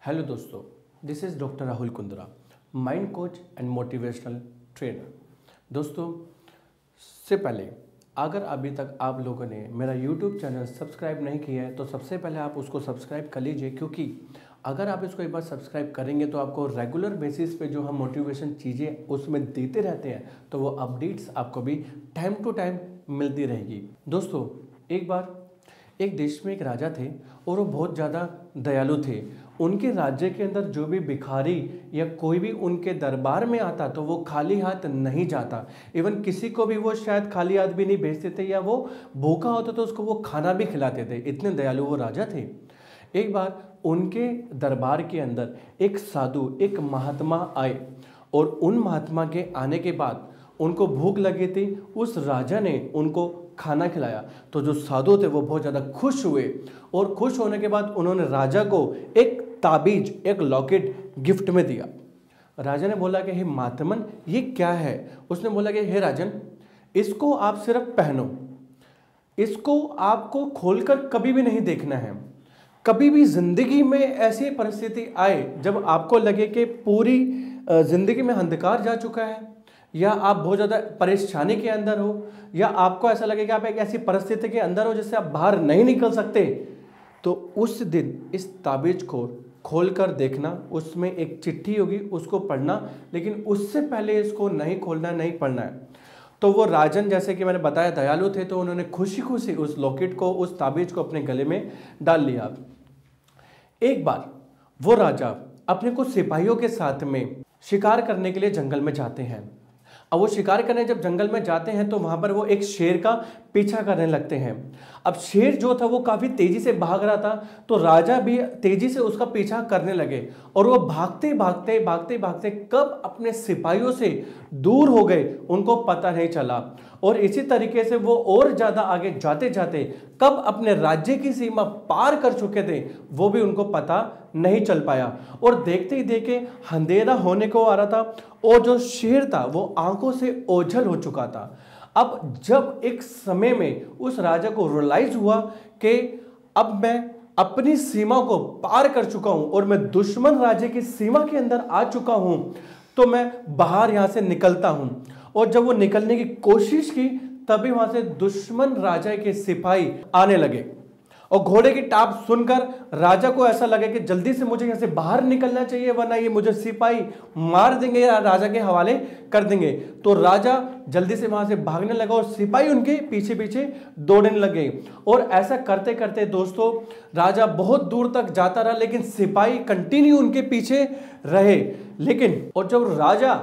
Hello दोस्तों, this is doctor Rahul Kundra, mind coach and motivational trainer. दोस्तों, से पहले अगर अभी तक आप लोगों ने मेरा यूट्यूब चैनल सब्सक्राइब नहीं किया है तो सबसे पहले आप उसको सब्सक्राइब कर लीजिए, क्योंकि अगर आप इसको एक बार सब्सक्राइब करेंगे तो आपको रेगुलर बेसिस पे जो हम मोटिवेशन चीज़ें उसमें देते रहते हैं तो वो अपडेट्स आपको भी टाइम टू टाइम मिलती रहेगी। दोस्तों, एक बार एक देश में एक राजा थे और वो बहुत ज़्यादा दयालु थे। उनके राज्य के अंदर जो भी भिखारी या कोई भी उनके दरबार में आता तो वो खाली हाथ नहीं जाता। इवन किसी को भी वो शायद खाली हाथ भी नहीं भेजते थे, या वो भूखा होता तो उसको वो खाना भी खिलाते थे। इतने दयालु वो राजा थे। एक बार उनके दरबार के अंदर एक साधु, एक महात्मा आए और उन महात्मा के आने के बाद उनको भूख लगी थी। उस राजा ने उनको खाना खिलाया तो जो साधु थे वो बहुत ज़्यादा खुश हुए, और खुश होने के बाद उन्होंने राजा को एक ताबीज, एक लॉकेट गिफ्ट में दिया। राजा ने बोला कि हे महात्मन, ये क्या है? उसने बोला कि हे राजन, इसको आप सिर्फ पहनो, इसको आपको खोलकर कभी भी नहीं देखना है। कभी भी जिंदगी में ऐसी परिस्थिति आए जब आपको लगे कि पूरी जिंदगी में अंधकार जा चुका है, या आप बहुत ज़्यादा परेशानी के अंदर हो, या आपको ऐसा लगे कि आप एक ऐसी परिस्थिति के अंदर हो जिससे आप बाहर नहीं निकल सकते, तो उस दिन इस ताबीज को खोलकर देखना। उसमें एक चिट्ठी होगी, उसको पढ़ना, लेकिन उससे पहले इसको नहीं खोलना, नहीं पढ़ना है। तो वो राजन, जैसे कि मैंने बताया, दयालु थे, तो उन्होंने खुशी खुशी उस लॉकेट को, उस ताबीज को अपने गले में डाल लिया। एक बार वो राजा अपने कुछ सिपाहियों के साथ में शिकार करने के लिए जंगल में जाते हैं। अब वो शिकार करने जब जंगल में जाते हैं तो वहां पर वो एक शेर का पीछा करने लगते हैं। अब शेर जो था वो काफी तेजी से भाग रहा था, तो राजा भी तेजी से उसका पीछा करने लगे, और वो भागते भागते भागते भागते कब अपने सिपाहियों से दूर हो गए उनको पता नहीं चला। और इसी तरीके से वो और ज्यादा आगे जाते जाते कब अपने राज्य की सीमा पार कर चुके थे वो भी उनको पता नहीं चल पाया। और देखते ही देखे अंधेरा होने को आ रहा था, और जो शेर था वो आंखों से ओझल हो चुका था। अब जब एक समय में उस राजा को रियलाइज हुआ कि अब मैं अपनी सीमा को पार कर चुका हूं और मैं दुश्मन राज्य की सीमा के अंदर आ चुका हूं, तो मैं बाहर यहां से निकलता हूं। और जब वो निकलने की कोशिश की तभी वहां से दुश्मन राजा के सिपाही आने लगे, और घोड़े की टाप सुनकर राजा को ऐसा लगा कि जल्दी से मुझे यहां से बाहर निकलना चाहिए, वरना ये मुझे सिपाही मार देंगे या राजा के हवाले कर देंगे। तो राजा जल्दी से वहां से भागने लगा और सिपाही उनके पीछे पीछे दौड़ने लगे। और ऐसा करते करते दोस्तों राजा बहुत दूर तक जाता रहा, लेकिन सिपाही कंटिन्यू उनके पीछे रहे। लेकिन और जब राजा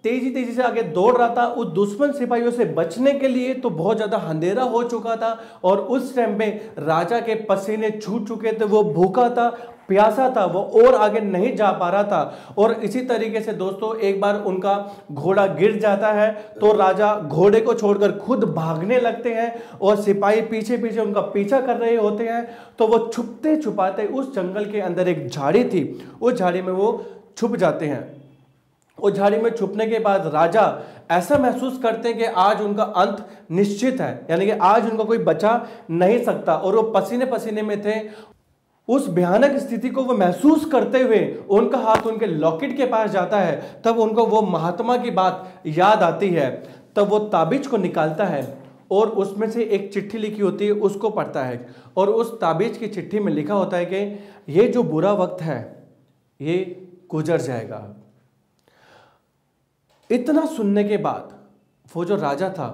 तेजी तेजी से आगे दौड़ रहा था उस दुश्मन सिपाहियों से बचने के लिए, तो बहुत ज्यादा अंधेरा हो चुका था, और उस टाइम पे राजा के पसीने छूट चुके थे, वो भूखा था, प्यासा था, वो और आगे नहीं जा पा रहा था। और इसी तरीके से दोस्तों एक बार उनका घोड़ा गिर जाता है, तो राजा घोड़े को छोड़कर खुद भागने लगते हैं, और सिपाही पीछे पीछे उनका पीछा कर रहे होते हैं। तो वो छुपते छुपाते उस जंगल के अंदर एक झाड़ी थी, उस झाड़ी में वो छुप जाते हैं। उस झाड़ी में छुपने के बाद राजा ऐसा महसूस करते हैं कि आज उनका अंत निश्चित है, यानी कि आज उनका कोई बचा नहीं सकता, और वो पसीने पसीने में थे। उस भयानक स्थिति को वो महसूस करते हुए उनका हाथ उनके लॉकेट के पास जाता है, तब उनको वो महात्मा की बात याद आती है। तब वो ताबीज को निकालता है और उसमें से एक चिट्ठी लिखी होती है, उसको पढ़ता है, और उस ताबीज की चिट्ठी में लिखा होता है कि ये जो बुरा वक्त है ये गुजर जाएगा। इतना सुनने के बाद वो जो राजा था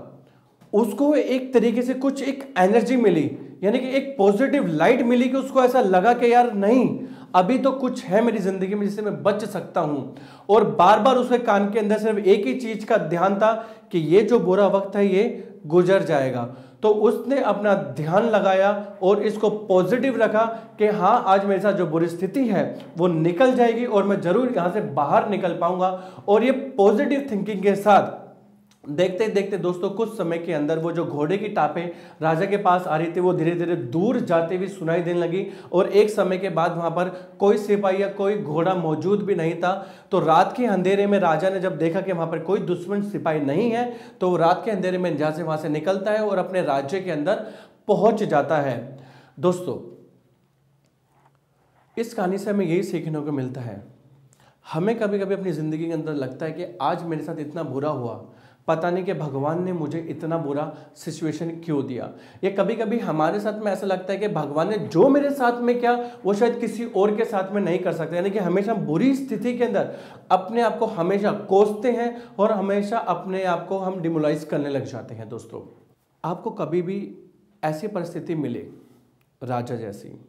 उसको एक तरीके से कुछ एक एनर्जी मिली, यानी कि एक पॉजिटिव लाइट मिली, कि उसको ऐसा लगा कि यार नहीं, अभी तो कुछ है मेरी जिंदगी में जिससे मैं बच सकता हूं। और बार बार उसके कान के अंदर सिर्फ एक ही चीज का ध्यान था कि ये जो बुरा वक्त है ये गुजर जाएगा। तो उसने अपना ध्यान लगाया और इसको पॉजिटिव रखा कि हाँ, आज मेरे साथ जो बुरी स्थिति है वो निकल जाएगी और मैं जरूर यहां से बाहर निकल पाऊंगा। और ये पॉजिटिव थिंकिंग के साथ देखते देखते दोस्तों कुछ समय के अंदर वो जो घोड़े की टापें राजा के पास आ रही थी वो धीरे धीरे दूर जाते हुए सुनाई देने लगी, और एक समय के बाद वहां पर कोई सिपाही या कोई घोड़ा मौजूद भी नहीं था। तो रात के अंधेरे में राजा ने जब देखा कि वहां पर कोई दुश्मन सिपाही नहीं है, तो वो रात के अंधेरे में जहां से वहां से निकलता है और अपने राज्य के अंदर पहुंच जाता है। दोस्तों इस कहानी से हमें यही सीखने को मिलता है, हमें कभी कभी अपनी ज़िंदगी के अंदर लगता है कि आज मेरे साथ इतना बुरा हुआ, पता नहीं कि भगवान ने मुझे इतना बुरा सिचुएशन क्यों दिया। ये कभी कभी हमारे साथ में ऐसा लगता है कि भगवान ने जो मेरे साथ में किया वो शायद किसी और के साथ में नहीं कर सकते। यानी कि हमेशा बुरी स्थिति के अंदर अपने आप को हमेशा कोसते हैं और हमेशा अपने आप को हम डिमोलाइज करने लग जाते हैं। दोस्तों, आपको कभी भी ऐसी परिस्थिति मिले राजा जैसी,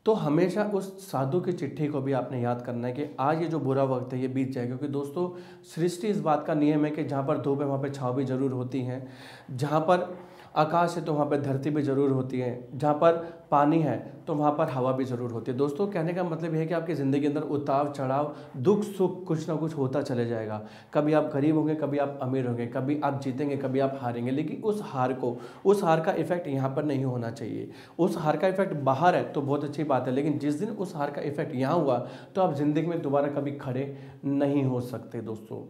तो हमेशा उस साधु की चिट्ठी को भी आपने याद करना है कि आज ये जो बुरा वक्त है ये बीत जाएगा। क्योंकि दोस्तों, सृष्टि इस बात का नियम है कि जहाँ पर धूप है वहाँ पे छाँव भी जरूर होती है, जहाँ पर आकाश है तो वहाँ पर धरती भी जरूर होती है, जहाँ पर पानी है तो वहाँ पर हवा भी जरूर होती है। दोस्तों, कहने का मतलब यह है कि आपकी ज़िंदगी के अंदर उतार चढ़ाव, दुख सुख कुछ ना कुछ होता चले जाएगा। कभी आप गरीब होंगे, कभी आप अमीर होंगे, कभी आप जीतेंगे, कभी आप हारेंगे, लेकिन उस हार का इफेक्ट यहाँ पर नहीं होना चाहिए। उस हार का इफेक्ट बाहर है तो बहुत अच्छी बात है, लेकिन जिस दिन उस हार का इफेक्ट यहाँ हुआ तो आप ज़िंदगी में दोबारा कभी खड़े नहीं हो सकते। दोस्तों,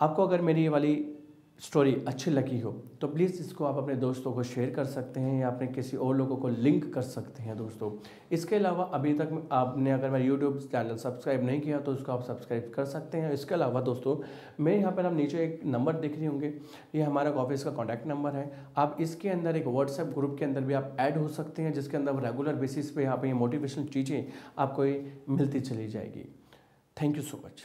आपको अगर मेरी ये वाली स्टोरी अच्छी लगी हो तो प्लीज़ इसको आप अपने दोस्तों को शेयर कर सकते हैं या अपने किसी और लोगों को लिंक कर सकते हैं। दोस्तों, इसके अलावा अभी तक आपने अगर मेरा यूट्यूब चैनल सब्सक्राइब नहीं किया तो उसको आप सब्सक्राइब कर सकते हैं। इसके अलावा दोस्तों, मेरे यहाँ पर आप नीचे एक नंबर देख रहे होंगे, ये हमारा ऑफिस का कॉन्टैक्ट नंबर है। आप इसके अंदर एक व्हाट्सएप ग्रुप के अंदर भी आप ऐड हो सकते हैं, जिसके अंदर रेगुलर बेसिस पे यहाँ पर ये मोटिवेशनल चीज़ें आपको मिलती चली जाएगी। Thank you so much.